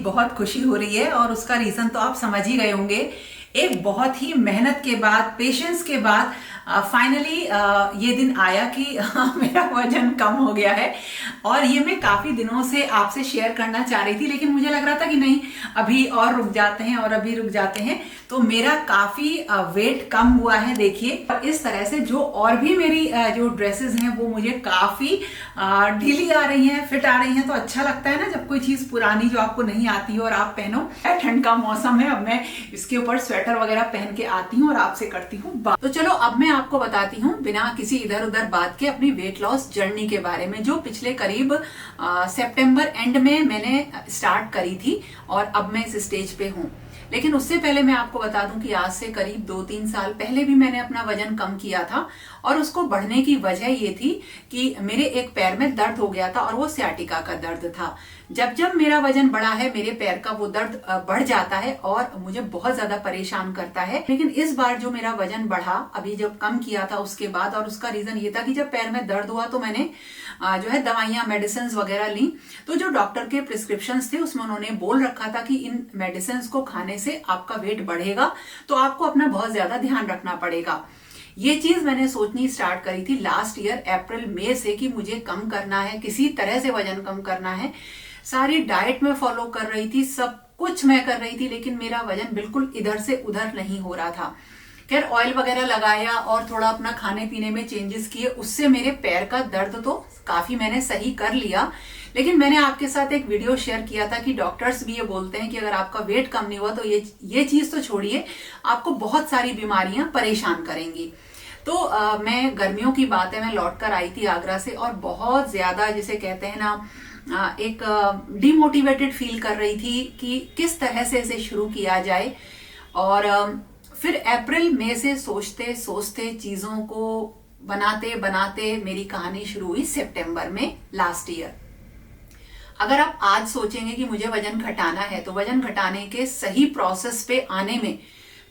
बहुत खुशी हो रही है और उसका रीजन तो आप समझ ही गए होंगे। एक बहुत ही मेहनत के बाद, पेशेंस के बाद फाइनली ये दिन आया कि मेरा वजन कम हो गया है। और ये मैं काफी दिनों से आपसे शेयर करना चाह रही थी, लेकिन मुझे लग रहा था कि नहीं, अभी और रुक जाते हैं और अभी रुक जाते हैं। तो मेरा काफी वेट कम हुआ है, देखिए। और इस तरह से जो और भी मेरी जो ड्रेसेस हैं वो मुझे काफी ढीली आ रही हैं, फिट आ रही हैं। तो अच्छा लगता है ना जब कोई चीज पुरानी जो आपको नहीं आती हो और आप पहनो। ठंड का मौसम है, अब मैं इसके ऊपर स्वेटर वगैरह पहन के आती हूँ और आपसे करती हूँ बात। तो चलो अब मैं आपको बताती हूँ बिना किसी इधर उधर बात के अपनी वेट लॉस जर्नी के बारे में, जो पिछले करीब सितंबर एंड में मैंने स्टार्ट करी थी और अब मैं इस स्टेज पे हूँ। लेकिन उससे पहले मैं आपको बता दूं कि आज से करीब 2-3 साल पहले भी मैंने अपना वजन कम किया था। और उसको बढ़ने की वजह ये थी कि मेरे एक पैर में दर्द हो गया था और वो सियाटिका का दर्द था। जब जब मेरा वजन बढ़ा है, मेरे पैर का वो दर्द बढ़ जाता है और मुझे बहुत ज्यादा परेशान करता है। लेकिन इस बार जो मेरा वजन बढ़ा, अभी जब कम किया था उसके बाद, और उसका रीजन ये था कि जब पैर में दर्द हुआ तो मैंने जो है दवाइयां, मेडिसिन वगैरह ली। तो जो डॉक्टर के प्रिस्क्रिप्शन थे उसमें उन्होंने बोल रखा था कि इन मेडिसिन को खाने से आपका वेट बढ़ेगा, तो आपको अपना बहुत ज्यादा ध्यान रखना पड़ेगा। ये चीज मैंने सोचनी स्टार्ट करी थी लास्ट ईयर अप्रैल मई से कि मुझे कम करना है, किसी तरह से वजन कम करना है। सारी डाइट में फॉलो कर रही थी, सब कुछ मैं कर रही थी, लेकिन मेरा वजन बिल्कुल इधर से उधर नहीं हो रहा था। खैर ऑयल वगैरह लगाया और थोड़ा अपना खाने पीने में चेंजेस किए, उससे मेरे पैर का दर्द तो काफी मैंने सही कर लिया। लेकिन मैंने आपके साथ एक वीडियो शेयर किया था कि डॉक्टर्स भी ये बोलते हैं कि अगर आपका वेट कम नहीं हुआ तो ये चीज तो छोड़िए, आपको बहुत सारी बीमारियां परेशान करेंगी। तो मैं गर्मियों की बात है, मैं लौट कर आई थी आगरा से और बहुत ज्यादा, जिसे कहते हैं ना, एक डिमोटिवेटेड फील कर रही थी कि किस तरह से इसे शुरू किया जाए। और फिर अप्रैल मई से सोचते सोचते, चीजों को बनाते बनाते मेरी कहानी शुरू हुई सितंबर में लास्ट ईयर। अगर आप आज सोचेंगे कि मुझे वजन घटाना है, तो वजन घटाने के सही प्रोसेस पे आने में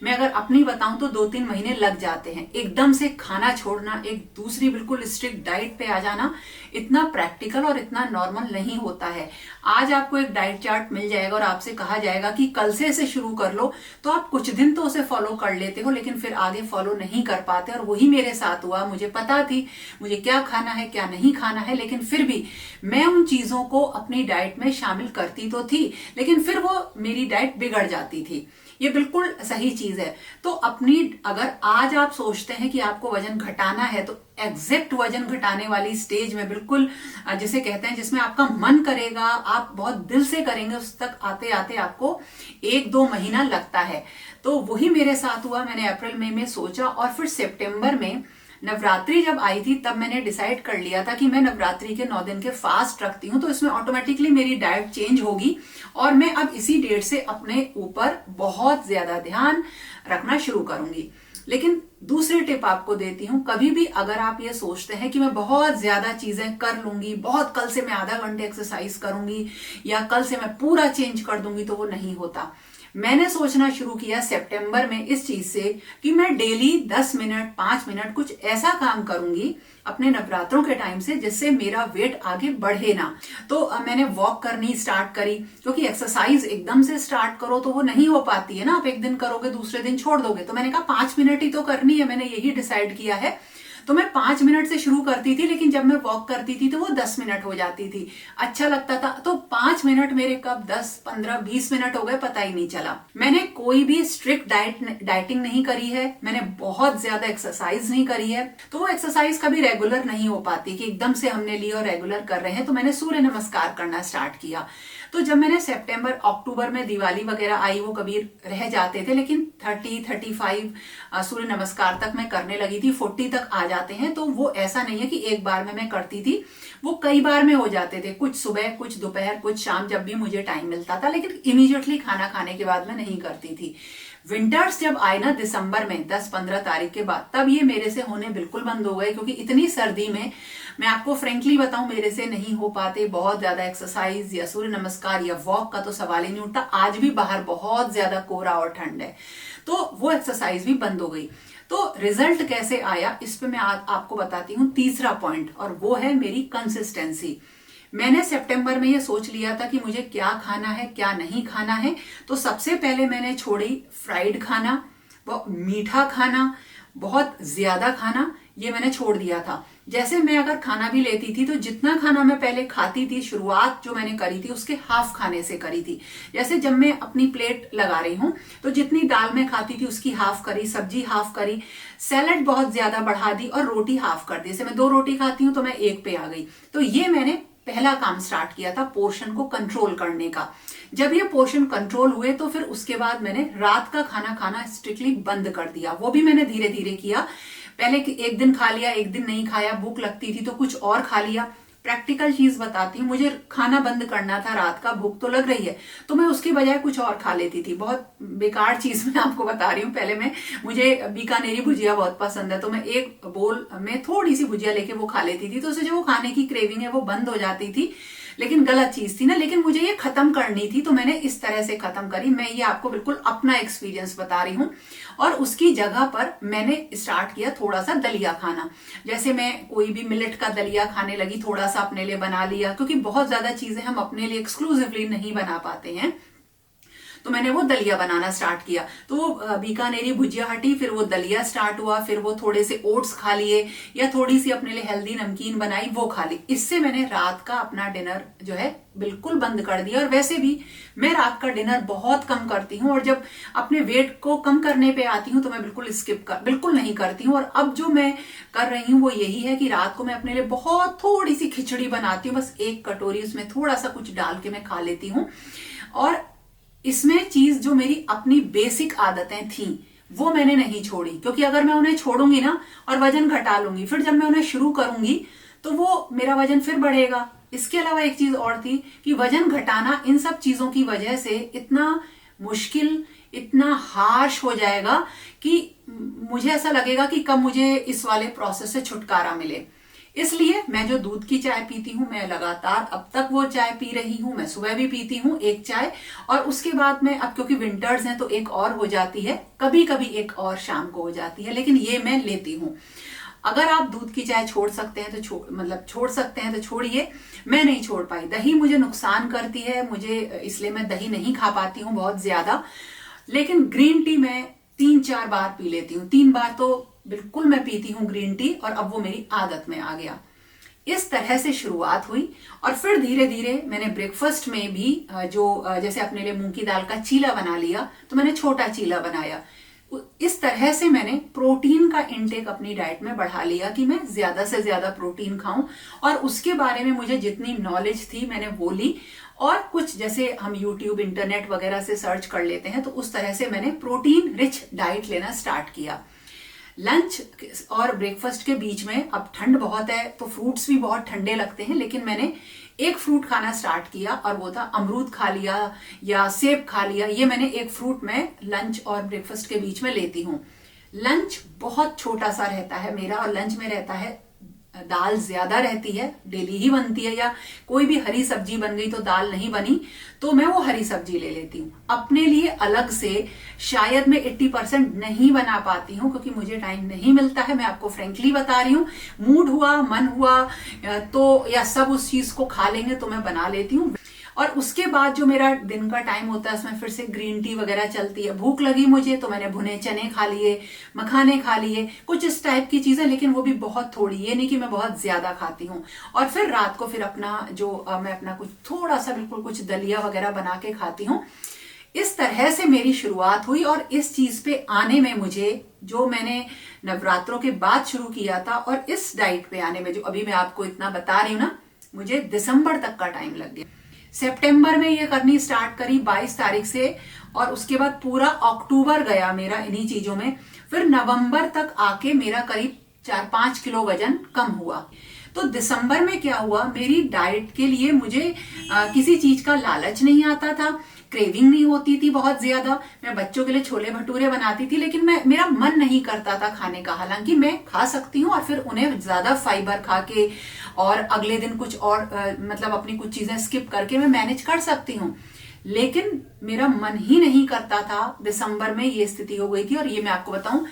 मैं अगर अपनी बताऊं तो 2-3 महीने लग जाते हैं। एकदम से खाना छोड़ना, एक दूसरी बिल्कुल स्ट्रिक्ट डाइट पे आ जाना इतना प्रैक्टिकल और इतना नॉर्मल नहीं होता है। आज आपको एक डाइट चार्ट मिल जाएगा और आपसे कहा जाएगा कि कल से इसे शुरू कर लो, तो आप कुछ दिन तो उसे फॉलो कर लेते हो, लेकिन फिर आगे फॉलो नहीं कर पाते। और वही मेरे साथ हुआ। मुझे पता थी मुझे क्या खाना है, क्या नहीं खाना है, लेकिन फिर भी मैं उन चीजों को अपनी डाइट में शामिल करती तो थी, लेकिन फिर वो मेरी डाइट बिगड़ जाती थी। ये बिल्कुल सही चीज है। तो अगर आज आप सोचते हैं कि आपको वजन घटाना है, तो एग्जैक्ट वजन घटाने वाली स्टेज में, बिल्कुल जिसे कहते हैं जिसमें आपका मन करेगा, आप बहुत दिल से करेंगे, उस तक आते आते आपको 1-2 महीना लगता है। तो वही मेरे साथ हुआ। मैंने अप्रैल मई में सोचा और फिर सितंबर में नवरात्रि जब आई थी तब मैंने डिसाइड कर लिया था कि मैं नवरात्रि के 9 दिन के फास्ट रखती हूँ, तो इसमें ऑटोमेटिकली मेरी डाइट चेंज होगी और मैं अब इसी डेट से अपने ऊपर बहुत ज्यादा ध्यान रखना शुरू करूंगी। लेकिन दूसरी टिप आपको देती हूँ, कभी भी अगर आप ये सोचते हैं कि मैं बहुत ज्यादा चीजें कर लूंगी, बहुत कल से मैं आधा घंटे एक्सरसाइज करूंगी या कल से मैं पूरा चेंज कर दूंगी, तो वो नहीं होता। मैंने सोचना शुरू किया सितंबर में इस चीज से कि मैं डेली 10 मिनट 5 मिनट कुछ ऐसा काम करूंगी अपने नवरात्रों के टाइम से जिससे मेरा वेट आगे बढ़े ना। तो मैंने वॉक करनी स्टार्ट करी, क्योंकि एक्सरसाइज एकदम से स्टार्ट करो तो वो नहीं हो पाती है ना, आप एक दिन करोगे दूसरे दिन छोड़ दोगे। तो मैंने कहा 5 मिनट ही तो करनी है, मैंने यही डिसाइड किया है। तो मैं 5 मिनट से शुरू करती थी, लेकिन जब मैं वॉक करती थी तो वो 10 मिनट हो जाती थी। अच्छा लगता था। तो 5 मिनट मेरे कब 10, 15, 20 मिनट हो गए, पता ही नहीं चला। मैंने कोई भी स्ट्रिक्ट डाइटिंग नहीं करी है, मैंने बहुत ज्यादा एक्सरसाइज नहीं करी है। तो वो एक्सरसाइज कभी रेगुलर नहीं हो पाती कि एकदम से हमने ली और रेगुलर कर रहे हैं। तो मैंने सूर्य नमस्कार करना स्टार्ट किया। तो जब मैंने सितंबर अक्टूबर में दिवाली वगैरह आई, वो कभी रह जाते थे, लेकिन 30-35 सूर्य नमस्कार तक मैं करने लगी थी। 40 तक आ जाते हैं। तो वो ऐसा नहीं है कि एक बार में मैं करती थी, वो कई बार में हो जाते थे, कुछ सुबह, कुछ दोपहर, कुछ शाम, जब भी मुझे टाइम मिलता था। लेकिन इमीडिएटली खाना खाने के बाद मैं नहीं करती थी। विंटर्स जब आए ना दिसंबर में 10-15 तारीख के बाद, तब ये मेरे से होने बिल्कुल बंद हो गए, क्योंकि इतनी सर्दी में मैं आपको फ्रेंकली बताऊं मेरे से नहीं हो पाते बहुत ज्यादा एक्सरसाइज या सूर्य नमस्कार या वॉक का तो सवाल ही नहीं उठता। आज भी बाहर बहुत ज्यादा कोहरा और ठंड है, तो वो एक्सरसाइज भी बंद हो गई। तो रिजल्ट कैसे आया इस पे मैं आपको बताती हूँ तीसरा पॉइंट, और वो है मेरी कंसिस्टेंसी। मैंने सितंबर में ये सोच लिया था कि मुझे क्या खाना है क्या नहीं खाना है। तो सबसे पहले मैंने छोड़ी फ्राइड खाना, वो मीठा खाना, बहुत ज्यादा खाना, ये मैंने छोड़ दिया था। जैसे मैं अगर खाना भी लेती थी तो जितना खाना मैं पहले खाती थी, शुरुआत जो मैंने करी थी उसके हाफ खाने से करी थी। जैसे जब मैं अपनी प्लेट लगा रही हूं तो जितनी दाल मैं खाती थी उसकी हाफ करी, सब्जी हाफ करी, सैलड बहुत ज्यादा बढ़ा दी और रोटी हाफ कर दी। जैसे मैं 2 रोटी खाती हूँ तो मैं 1 पे आ गई। तो ये मैंने पहला काम स्टार्ट किया था पोर्शन को कंट्रोल करने का। जब ये पोर्शन कंट्रोल हुए तो फिर उसके बाद मैंने रात का खाना खाना स्ट्रिक्टली बंद कर दिया। वो भी मैंने धीरे धीरे किया। पहले एक दिन खा लिया, एक दिन नहीं खाया, भूख लगती थी तो कुछ और खा लिया। प्रैक्टिकल चीज बताती हूँ, मुझे खाना बंद करना था रात का, भूख तो लग रही है तो मैं उसके बजाय कुछ और खा लेती थी। बहुत बेकार चीज मैं आपको बता रही हूँ। पहले मुझे बीकानेरी भुजिया बहुत पसंद है तो मैं एक बोल में थोड़ी सी भुजिया लेके वो खा लेती थी। तो उससे जो वो खाने की क्रेविंग है वो बंद हो जाती थी। लेकिन गलत चीज थी ना, लेकिन मुझे ये खत्म करनी थी तो मैंने इस तरह से खत्म करी। मैं ये आपको बिल्कुल अपना एक्सपीरियंस बता रही हूँ। और उसकी जगह पर मैंने स्टार्ट किया थोड़ा सा दलिया खाना। जैसे मैं कोई भी मिलेट का दलिया खाने लगी, थोड़ा सा अपने लिए बना लिया, क्योंकि बहुत ज्यादा चीजें हम अपने लिए एक्सक्लूसिवली नहीं बना पाते हैं। तो मैंने वो दलिया बनाना स्टार्ट किया। तो वो बीकानेरी भुजिया हटी, फिर वो दलिया स्टार्ट हुआ, फिर वो थोड़े से ओट्स खा लिए या थोड़ी सी अपने लिए हेल्दी नमकीन बनाई वो खा ली। इससे मैंने रात का अपना डिनर जो है बिल्कुल बंद कर दिया। और वैसे भी मैं रात का डिनर बहुत कम करती हूँ और जब अपने वेट को कम करने पे आती हूँ तो मैं बिल्कुल नहीं करती हूँ। और अब जो मैं कर रही हूँ वो यही है कि रात को मैं अपने लिए बहुत थोड़ी सी खिचड़ी बनाती हूँ, बस 1 कटोरी, उसमें थोड़ा सा कुछ डाल के मैं खा लेती हूँ। और इसमें चीज जो मेरी अपनी बेसिक आदतें थी वो मैंने नहीं छोड़ी, क्योंकि अगर मैं उन्हें छोड़ूंगी ना और वजन घटा लूंगी, फिर जब मैं उन्हें शुरू करूंगी तो वो मेरा वजन फिर बढ़ेगा। इसके अलावा एक चीज और थी कि वजन घटाना इन सब चीजों की वजह से इतना मुश्किल, इतना हार्श हो जाएगा कि मुझे ऐसा लगेगा कि कब मुझे इस वाले प्रोसेस से छुटकारा मिले। इसलिए मैं जो दूध की चाय पीती हूँ, मैं लगातार अब तक वो चाय पी रही हूँ। मैं सुबह भी पीती हूँ 1 चाय, और उसके बाद में अब क्योंकि विंटर्स हैं तो एक और हो जाती है, कभी कभी एक और शाम को हो जाती है, लेकिन ये मैं लेती हूँ। अगर आप दूध की चाय छोड़ सकते हैं तो छोड़ सकते हैं तो छोड़िए। मैं नहीं छोड़ पाई। दही मुझे नुकसान करती है, मुझे इसलिए मैं दही नहीं खा पाती हूँ बहुत ज्यादा। लेकिन ग्रीन टी मैं 3-4 बार पी लेती हूँ। 3 बार तो बिल्कुल मैं पीती हूँ ग्रीन टी, और अब वो मेरी आदत में आ गया। इस तरह से शुरुआत हुई। और फिर धीरे धीरे मैंने ब्रेकफास्ट में भी जैसे अपने लिए मूंग की दाल का चीला बना लिया तो मैंने छोटा चीला बनाया। इस तरह से मैंने प्रोटीन का इंटेक अपनी डाइट में बढ़ा लिया कि मैं ज्यादा से ज्यादा प्रोटीन खाऊं। और उसके बारे में मुझे जितनी नॉलेज थी मैंने वो ली, और कुछ जैसे हम यूट्यूब, इंटरनेट वगैरह से सर्च कर लेते हैं, तो उस तरह से मैंने प्रोटीन रिच डाइट लेना स्टार्ट किया। लंच और ब्रेकफास्ट के बीच में, अब ठंड बहुत है तो फ्रूट्स भी बहुत ठंडे लगते हैं, लेकिन मैंने एक फ्रूट खाना स्टार्ट किया और वो था अमरूद खा लिया या सेब खा लिया। ये मैंने एक फ्रूट में लंच और ब्रेकफास्ट के बीच में लेती हूँ। लंच बहुत छोटा सा रहता है मेरा, और लंच में रहता है दाल ज्यादा रहती है, डेली ही बनती है, या कोई भी हरी सब्जी बन गई तो दाल नहीं बनी तो मैं वो हरी सब्जी ले लेती हूँ। अपने लिए अलग से शायद मैं 80% नहीं बना पाती हूँ क्योंकि मुझे टाइम नहीं मिलता है। मैं आपको फ्रेंकली बता रही हूँ, मूड हुआ, मन हुआ तो, या सब उस चीज को खा लेंगे तो मैं बना लेती हूँ। और उसके बाद जो मेरा दिन का टाइम होता है उसमें फिर से ग्रीन टी वगैरह चलती है। भूख लगी मुझे तो मैंने भुने चने खा लिए, मखाने खा लिए, कुछ इस टाइप की चीजें, लेकिन वो भी बहुत थोड़ी, ये नहीं कि मैं बहुत ज्यादा खाती हूँ। और फिर रात को फिर मैं अपना कुछ थोड़ा सा बिल्कुल कुछ दलिया वगैरह बना के खाती हूँ। इस तरह से मेरी शुरुआत हुई। और इस चीज पे आने में मुझे, जो मैंने नवरात्रों के बाद शुरू किया था, और इस डाइट पे आने में जो अभी मैं आपको इतना बता रही हूँ ना, मुझे दिसंबर तक का टाइम लग गया। सितंबर में ये करनी स्टार्ट करी 22 तारीख से, और उसके बाद पूरा अक्टूबर गया मेरा इन्हीं चीजों में। फिर नवंबर तक आके मेरा करीब 4-5 किलो वजन कम हुआ। तो दिसंबर में क्या हुआ, मेरी डाइट के लिए मुझे किसी चीज का लालच नहीं आता था, क्रेविंग नहीं होती थी बहुत ज्यादा। मैं बच्चों के लिए छोले भटूरे बनाती थी, लेकिन मेरा मन नहीं करता था खाने का। हालांकि मैं खा सकती हूँ और फिर उन्हें ज्यादा फाइबर खा के और अगले दिन कुछ और मतलब अपनी कुछ चीजें स्किप करके मैं मैनेज कर सकती हूँ, लेकिन मेरा मन ही नहीं करता था। दिसंबर में ये स्थिति हो गई थी। और ये मैं आपको बताऊं,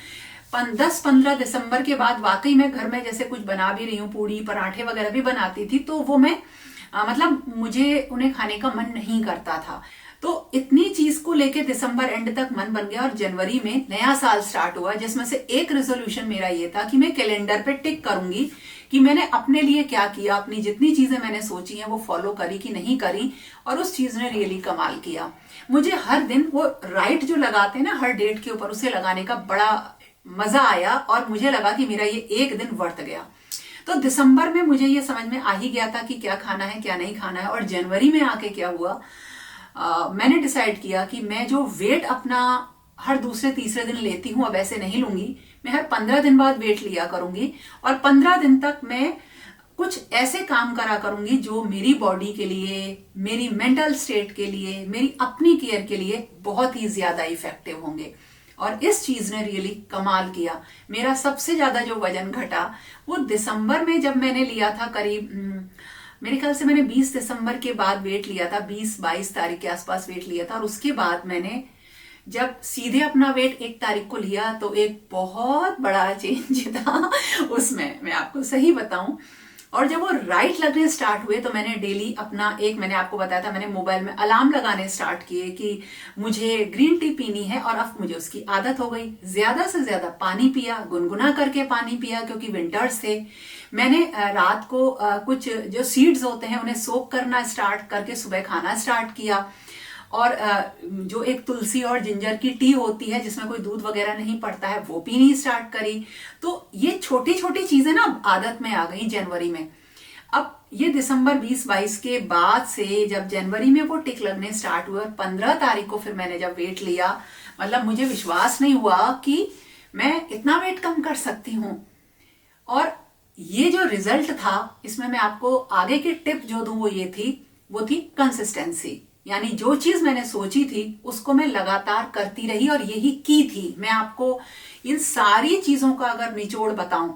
10-15 दिसंबर के बाद वाकई मैं घर में जैसे कुछ बना भी रही हूँ, पूड़ी पराठे वगैरह भी बनाती थी, तो वो मैं मतलब मुझे उन्हें खाने का मन नहीं करता था। तो इतनी चीज को लेके दिसंबर एंड तक मन बन गया और जनवरी में नया साल स्टार्ट हुआ, जिसमें से एक रेजोल्यूशन मेरा ये था कि मैं कैलेंडर पे टिक करूंगी कि मैंने अपने लिए क्या किया, अपनी जितनी चीजें मैंने सोची हैं वो फॉलो करी कि नहीं करी, और उस चीज ने रियली कमाल किया। मुझे हर दिन वो राइट जो लगाते हैं ना हर डेट के ऊपर, उसे लगाने का बड़ा मजा आया और मुझे लगा कि मेरा ये एक दिन वर्त गया। तो दिसंबर में मुझे ये समझ में आ ही गया था कि क्या खाना है क्या नहीं खाना है। और जनवरी में आके क्या हुआ, मैंने डिसाइड किया कि मैं जो वेट अपना हर दूसरे तीसरे दिन लेती हूँ अब ऐसे नहीं लूंगी, मैं हर 15 दिन बाद वेट लिया करूंगी और 15 दिन तक मैं कुछ ऐसे काम करा करूंगी जो मेरी बॉडी के लिए, मेरी मेंटल स्टेट के लिए, मेरी अपनी केयर के लिए बहुत ही ज्यादा इफेक्टिव होंगे। और इस चीज ने रियली कमाल किया। मेरा सबसे ज्यादा जो वजन घटा वो दिसंबर में जब मैंने लिया था, करीब मेरे ख्याल से मैंने 20 दिसंबर के बाद वेट लिया था, 20-22 तारीख के आसपास वेट लिया था। और उसके बाद मैंने जब सीधे अपना वेट 1 तारीख को लिया तो एक बहुत बड़ा चेंज था उसमें, मैं आपको सही बताऊं। और जब वो राइट लगने स्टार्ट हुए तो मैंने डेली अपना मैंने आपको बताया था, मैंने मोबाइल में अलार्म लगाने स्टार्ट किए कि मुझे ग्रीन टी पीनी है, और अब मुझे उसकी आदत हो गई। ज्यादा से ज्यादा पानी पिया, गुनगुना करके पानी पिया, क्योंकि विंटर्स थे। मैंने रात को कुछ जो सीड्स होते हैं उन्हें सोक करना स्टार्ट करके सुबह खाना स्टार्ट किया। और जो एक तुलसी और जिंजर की टी होती है जिसमें कोई दूध वगैरह नहीं पड़ता है, वो पीनी स्टार्ट करी। तो ये छोटी छोटी चीजें ना आदत में आ गई जनवरी में। अब ये दिसंबर 20-22 के बाद से जब जनवरी में वो टिक लगने स्टार्ट हुए और 15 तारीख को फिर मैंने जब वेट लिया, मतलब मुझे विश्वास नहीं हुआ कि मैं इतना वेट कम कर सकती हूँ। और ये जो रिजल्ट था इसमें मैं आपको आगे की टिप जो दूं वो थी कंसिस्टेंसी। यानी जो चीज मैंने सोची थी उसको मैं लगातार करती रही और यही की थी। मैं आपको इन सारी चीजों का अगर निचोड़ बताऊं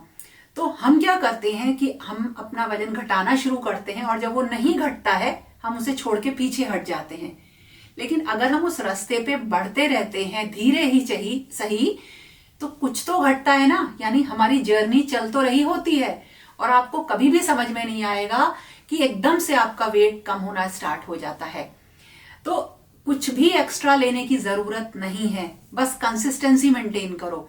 तो हम क्या करते हैं कि हम अपना वजन घटाना शुरू करते हैं और जब वो नहीं घटता है हम उसे छोड़ के पीछे हट जाते हैं। लेकिन अगर हम उस रास्ते पे बढ़ते रहते हैं धीरे ही सही तो कुछ तो घटता है ना, यानी हमारी जर्नी चल तो रही होती है। और आपको कभी भी समझ में नहीं आएगा कि एकदम से आपका वेट कम होना स्टार्ट हो जाता है। तो कुछ भी एक्स्ट्रा लेने की जरूरत नहीं है, बस कंसिस्टेंसी मेंटेन करो।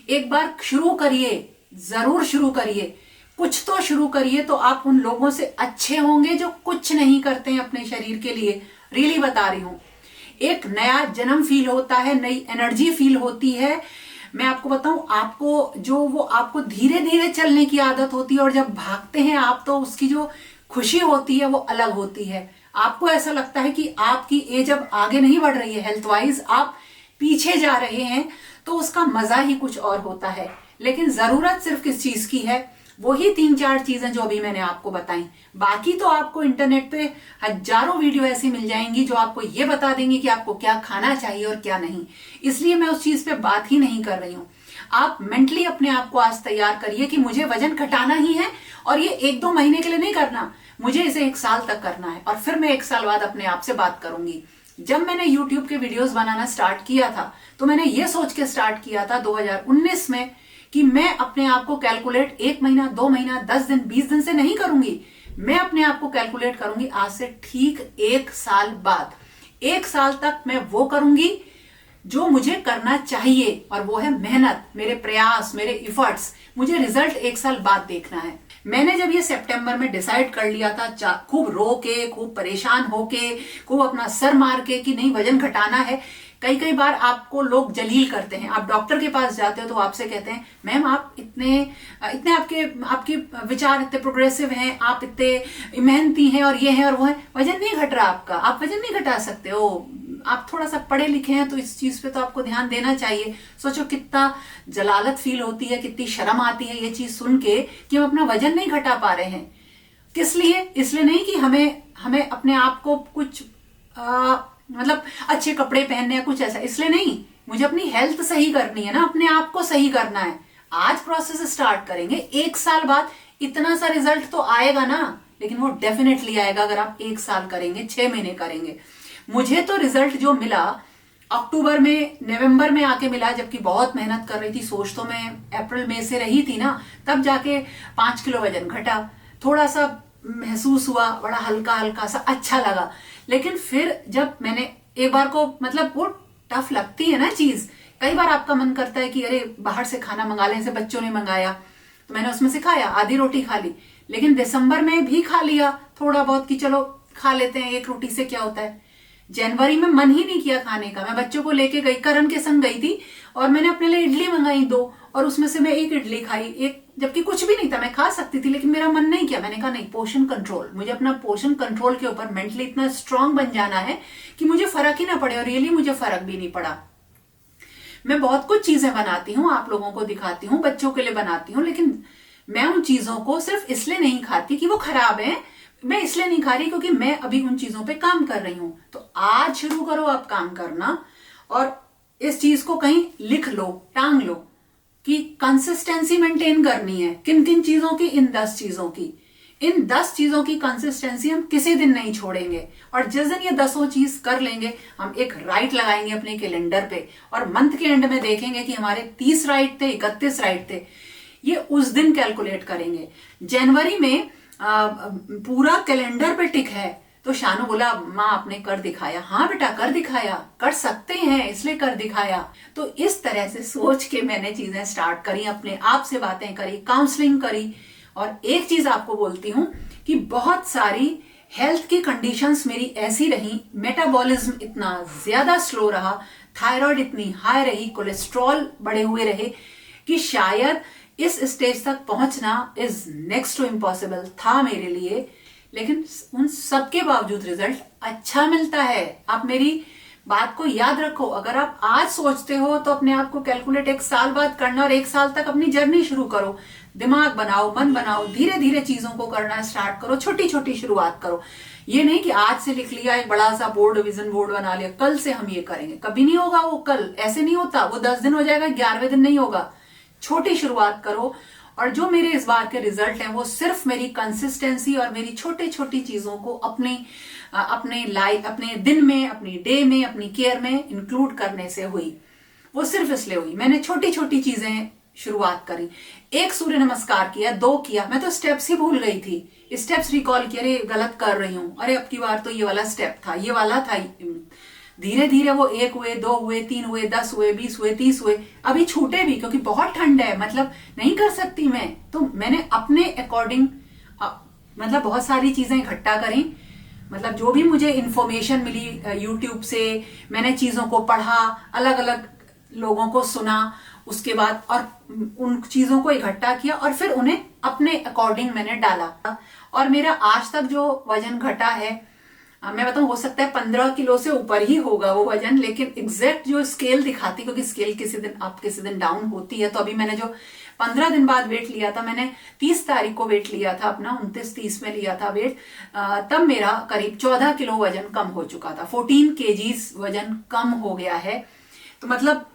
एक बार शुरू करिए, जरूर शुरू करिए, कुछ तो शुरू करिए तो आप उन लोगों से अच्छे होंगे जो कुछ नहीं करते हैं अपने शरीर के लिए। रियली बता रही हूं, एक नया जन्म फील होता है, नई एनर्जी फील होती है। मैं आपको बताऊं, आपको धीरे धीरे चलने की आदत होती है और जब भागते हैं आप तो उसकी जो खुशी होती है वो अलग होती है। आपको ऐसा लगता है कि आपकी एज अब आगे नहीं बढ़ रही है, हेल्थ वाइज आप पीछे जा रहे हैं, तो उसका मजा ही कुछ और होता है। लेकिन जरूरत सिर्फ किस चीज की है, वही 3-4 चीजें जो अभी मैंने आपको बताई। बाकी तो आपको इंटरनेट पे हजारों वीडियो ऐसी मिल जाएंगी जो आपको ये बता देंगी कि आपको क्या खाना चाहिए और क्या नहीं। इसलिए मैं उस चीज पे बात ही नहीं कर रही हूं। आप मेंटली अपने आप को आज तैयार करिए कि मुझे वजन घटाना ही है, और ये 1-2 महीने के लिए नहीं करना, मुझे इसे 1 साल तक करना है। और फिर मैं 1 साल बाद अपने आप से बात करूंगी। जब मैंने YouTube के वीडियोस बनाना स्टार्ट किया था तो मैंने ये सोच के स्टार्ट किया था 2019 में कि मैं अपने आप को कैलकुलेट 1 महीना, 2 महीना, 10 दिन, 20 दिन से नहीं करूंगी। मैं अपने आप को कैलकुलेट करूंगी आज से ठीक 1 साल बाद। 1 साल तक मैं वो करूंगी जो मुझे करना चाहिए, और वो है मेहनत, मेरे प्रयास, मेरे इफर्ट्स। मुझे रिजल्ट 1 साल बाद देखना है। मैंने जब ये सितंबर में डिसाइड कर लिया था, खूब रो के, खूब परेशान होके, खूब अपना सर मार के कि नहीं वजन घटाना है। कई बार आपको लोग जलील करते हैं, आप डॉक्टर के पास जाते हो तो आपसे कहते हैं मैम आप इतने आपके विचार इतने प्रोग्रेसिव हैं, आप इतने मेहनती हैं और ये है और वो है, वजन नहीं घट रहा आपका, आप वजन नहीं घटा सकते हो, आप थोड़ा सा पढ़े लिखे हैं तो इस चीज पे तो आपको ध्यान देना चाहिए। सोचो कितना जलालत फील होती है, कितनी शर्म आती है ये चीज सुन के कि हम अपना वजन नहीं घटा पा रहे हैं। किस लिए? इसलिए नहीं कि हमें अपने आप को कुछ मतलब अच्छे कपड़े पहनने या कुछ ऐसा, इसलिए नहीं। मुझे अपनी हेल्थ सही करनी है ना, अपने आप को सही करना है। आज प्रोसेस स्टार्ट करेंगे, 1 साल बाद इतना सा रिजल्ट तो आएगा ना, लेकिन वो डेफिनेटली आएगा अगर आप 1 साल करेंगे, 6 महीने करेंगे। मुझे तो रिजल्ट जो मिला अक्टूबर में, नवंबर में आके मिला, जबकि बहुत मेहनत कर रही थी। सोच तो मैं अप्रैल मई से रही थी ना, तब जाके 5 किलो वजन घटा। थोड़ा सा महसूस हुआ, बड़ा हल्का हल्का सा अच्छा लगा। लेकिन फिर जब मैंने एक बार को, मतलब वो टफ लगती है ना चीज, कई बार आपका मन करता है कि अरे बाहर से खाना मंगा लें, से बच्चों ने मंगाया तो मैंने उसमें से खाया, आधी रोटी खा ली। लेकिन दिसंबर में भी खा लिया थोड़ा बहुत कि चलो खा लेते हैं, एक रोटी से क्या होता है। जनवरी में मन ही नहीं किया खाने का। मैं बच्चों को लेके गई, करण के संग गई थी, और मैंने अपने लिए इडली मंगाई 2, और उसमें से मैं एक इडली खाई, एक, जबकि कुछ भी नहीं था, मैं खा सकती थी, लेकिन मेरा मन नहीं किया। मैंने कहा नहीं, पोषण कंट्रोल, मुझे अपना पोषण कंट्रोल के ऊपर मेंटली इतना स्ट्रांग बन जाना है कि मुझे फर्क ही ना पड़े। और रियली मुझे फर्क भी नहीं पड़ा। मैं बहुत कुछ चीजें बनाती हूँ, आप लोगों को दिखाती हूँ, बच्चों के लिए बनाती हूँ, लेकिन मैं उन चीजों को सिर्फ इसलिए नहीं खाती कि वो खराब है, मैं इसलिए नहीं खा रही क्योंकि मैं अभी उन चीजों पे काम कर रही हूं। तो आज शुरू करो आप काम करना, और इस चीज को कहीं लिख लो, टांग लो कि कंसिस्टेंसी मेंटेन करनी है। किन किन चीजों की? इन 10 चीजों की। इन 10 चीजों की कंसिस्टेंसी हम किसी दिन नहीं छोड़ेंगे, और जिस दिन ये 10 चीज कर लेंगे, हम एक राइट लगाएंगे अपने कैलेंडर पे, और मंथ के एंड में देखेंगे कि हमारे 30 राइट थे, 31 राइट थे। ये उस दिन कैलकुलेट करेंगे। जनवरी में पूरा कैलेंडर पे टिक है, तो शानू बोला माँ आपने कर दिखाया। हाँ बेटा कर दिखाया, कर सकते हैं इसलिए कर दिखाया। तो इस तरह से सोच के मैंने चीजें स्टार्ट करी, अपने आप से बातें करी, काउंसलिंग करी। और एक चीज आपको बोलती हूँ कि बहुत सारी हेल्थ की कंडीशंस मेरी ऐसी रही, मेटाबॉलिज्म इतना ज्यादा स्लो रहा, थायराइड इतनी हाई रही, कोलेस्ट्रॉल बढ़े हुए रहे कि शायद इस स्टेज तक पहुंचना इज नेक्स्ट टू इम्पॉसिबल था मेरे लिए। लेकिन उन सबके बावजूद रिजल्ट अच्छा मिलता है। आप मेरी बात को याद रखो, अगर आप आज सोचते हो तो अपने आप को कैलकुलेट 1 साल बाद करना, और 1 साल तक अपनी जर्नी शुरू करो। दिमाग बनाओ, मन बनाओ, धीरे धीरे चीजों को करना स्टार्ट करो, छोटी छोटी शुरुआत करो। ये नहीं कि आज से लिख लिया, एक बड़ा सा बोर्ड, विजन बोर्ड बना लिया, कल से हम ये करेंगे, कभी नहीं होगा वो। कल ऐसे नहीं होता, वो 10 दिन हो जाएगा, 11वें दिन नहीं होगा। छोटी शुरुआत करो, और जो मेरे इस बार के रिजल्ट हैं वो सिर्फ मेरी कंसिस्टेंसी और मेरी छोटी छोटी चीजों को अपने लाइफ, अपने दिन में, अपनी डे में, अपनी केयर में इंक्लूड करने से हुई। वो सिर्फ इसलिए हुई, मैंने छोटी छोटी चीजें शुरुआत करी। 1 सूर्य नमस्कार किया, 2 किया, मैं तो स्टेप्स ही भूल गई थी, स्टेप्स रिकॉल किया, अरे गलत कर रही हूं, अरे अब की बार तो ये वाला स्टेप था, ये वाला था। धीरे धीरे वो 1 हुए, 2 हुए, 3 हुए, 10 हुए, 20 हुए, 30 हुए। अभी छूटे भी क्योंकि बहुत ठंड है, मतलब नहीं कर सकती मैं, तो मैंने अपने अकॉर्डिंग मतलब बहुत सारी चीजें इकट्ठा करी। मतलब जो भी मुझे इंफॉर्मेशन मिली यूट्यूब से, मैंने चीजों को पढ़ा, अलग अलग लोगों को सुना, उसके बाद और उन चीजों को इकट्ठा किया, और फिर उन्हें अपने अकॉर्डिंग मैंने डाला। और मेरा आज तक जो वजन घटा है, मैं बताऊं, हो सकता है 15 किलो से ऊपर ही होगा वो वजन, लेकिन एग्जैक्ट जो स्केल दिखाती, क्योंकि स्केल किसी दिन अप किसी दिन डाउन होती है। तो अभी मैंने जो 15 दिन बाद वेट लिया था, मैंने 30 तारीख को वेट लिया था अपना, 29-30 में लिया था वेट, तब मेरा करीब 14 किलो वजन कम हो चुका था, 14 kgs वजन कम हो गया है। तो मतलब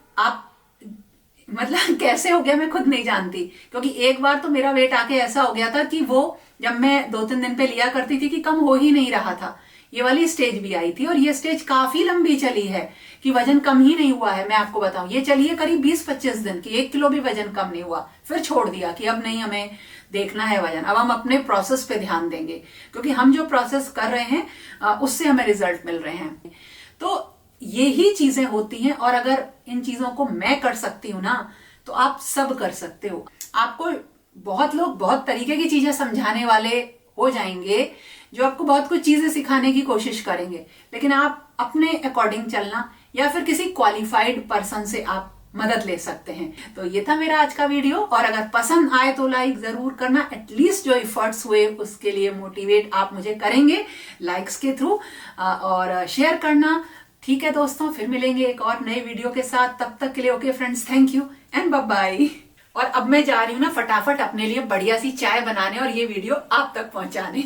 कैसे हो गया मैं खुद नहीं जानती, क्योंकि एक बार तो मेरा वेट आके ऐसा हो गया था कि वो जब मैं 2-3 दिन पे लिया करती थी कि कम हो ही नहीं रहा था। ये वाली स्टेज भी आई थी, और ये स्टेज काफी लंबी चली है कि वजन कम ही नहीं हुआ है। मैं आपको बताऊं, ये चली है करीब 20-25 दिन की, 1 किलो भी वजन कम नहीं हुआ। फिर छोड़ दिया कि अब नहीं, हमें देखना है वजन, अब हम अपने प्रोसेस पे ध्यान देंगे, क्योंकि हम जो प्रोसेस कर रहे हैं उससे हमें रिजल्ट मिल रहे हैं। तो यही चीजें होती हैं, और अगर इन चीजों को मैं कर सकती हूं ना, तो आप सब कर सकते हो। आपको बहुत लोग बहुत तरीके की चीजें समझाने वाले हो जाएंगे, जो आपको बहुत कुछ चीजें सिखाने की कोशिश करेंगे, लेकिन आप अपने अकॉर्डिंग चलना, या फिर किसी क्वालिफाइड पर्सन से आप मदद ले सकते हैं। तो ये था मेरा आज का वीडियो, और अगर पसंद आए तो लाइक जरूर करना। एटलीस्ट जो एफर्ट्स हुए उसके लिए मोटिवेट आप मुझे करेंगे लाइक्स के थ्रू, और शेयर करना। ठीक है दोस्तों, फिर मिलेंगे एक और नए वीडियो के साथ। तब तक के लिए okay friends, thank you and bye bye. और अब मैं जा रही हूँ ना फटाफट अपने लिए बढ़िया सी चाय बनाने और ये वीडियो आप तक पहुंचाने।